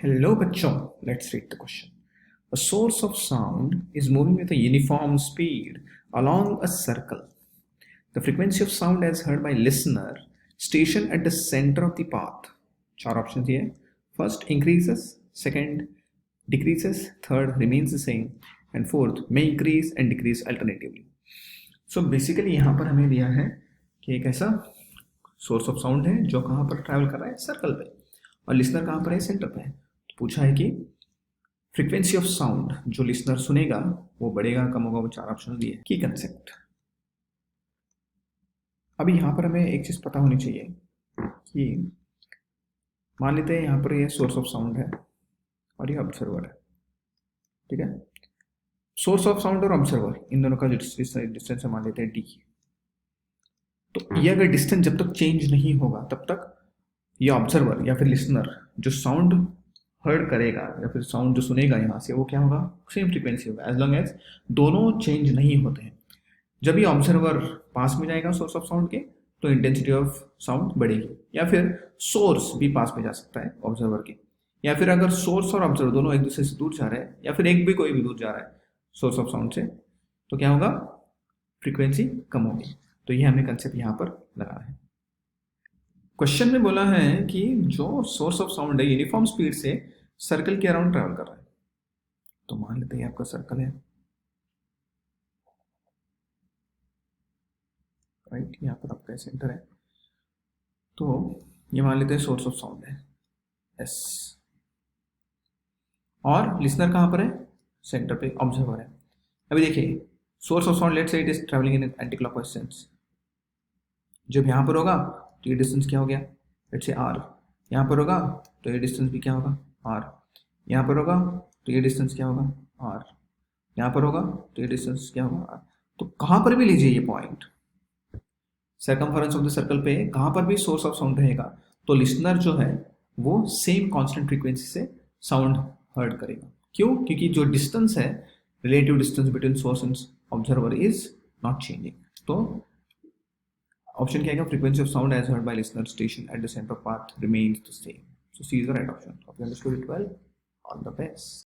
Hello, bachon. Let's read the question. A source of sound is moving with a uniform speed along a circle. The frequency of sound as heard by listener stationed at the center of the path. Four options here. First increases, second decreases, third remains the same, and fourth may increase and decrease alternatively. So basically यहाँ पर हमें दिया है कि एक ऐसा source of sound है जो कहाँ पर ट्रैवल कर रहा है, सर्कल पे, और लिसनर कहाँ पर है, सेंटर पे है। तो पूछा है कि फ्रीक्वेंसी ऑफ साउंड जो लिसनर सुनेगा वो बढ़ेगा कम होगा, वो चार ऑप्शन दिए। की कंसेप्ट अभी यहाँ पर हमें एक चीज पता होनी चाहिए कि मान लेते हैं यहाँ पर ये सोर्स ऑफ साउंड है और ये ऑब्जर्वर है, ठीक है। सोर्स ऑफ साउंड और ऑब्जर्वर इन दोनों का जो डिस्टेंस है मान लेते हैं डी। तो ये अगर डिस्टेंस जब तक चेंज नहीं होगा तब तक ये ऑब्जर्वर या फिर लिसनर जो साउंड हर्ड करेगा या फिर साउंड जो सुनेगा यहाँ से वो क्या होगा, सेम फ्रीक्वेंसी होगा, एज लॉन्ग एज दोनों चेंज नहीं होते हैं। जब ये ऑब्जर्वर पास में जाएगा सोर्स ऑफ साउंड के तो इंटेंसिटी ऑफ साउंड बढ़ेगी, या फिर सोर्स भी पास में जा सकता है ऑब्जर्वर के, या फिर अगर सोर्स और ऑब्जर्वर दोनों एक दूसरे से दूर जा रहे हैं या फिर एक भी कोई भी दूर जा रहा है सोर्स ऑफ साउंड से तो क्या होगा, फ्रीक्वेंसी कम होगी। तो ये हमने कंसेप्ट यहाँ पर लगाना है। क्वेश्चन में बोला है कि जो सोर्स ऑफ साउंड है यूनिफॉर्म स्पीड से सर्कल के अराउंड ट्रैवल कर रहा है। तो मान लेते हैं आपका सर्कल है, राइट, यहाँ पर आपका सेंटर है। तो ये मान लेते हैं सोर्स ऑफ साउंड है एस, और लिसनर कहाँ पर है, सेंटर पे, ऑब्जर्वर है। अभी देखिए source of sound let's say it is travelling in anti clockwise sense. जब यहाँ पर होगा तो ये डिस्टेंस क्या हो गया, लेट्स से आर। यहाँ पर होगा तो ये डिस्टेंस भी क्या होगा, आर। यहाँ पर होगा तो ये डिस्टेंस क्या होगा, आर। यहाँ पर होगा तो ये डिस्टेंस क्या होगा, आर। तो कहाँ पर भी लीजिए ये point circumference of the circle पे कहाँ पर भी सोर्स ऑफ साउंड रहेगा तो लिसनर जो है वो सेम कांस्टेंट फ्रीक्वेंसी से साउंड हर्ड करेगा। क्यों? क्योंकि जो डिस्टेंस है, relative distance between source and observer is not changing. तो ऑप्शन क्या है, frequency of sound as heard by listener station at the centre path remains the same. So C is the right option. Hope you understood it well. All the best.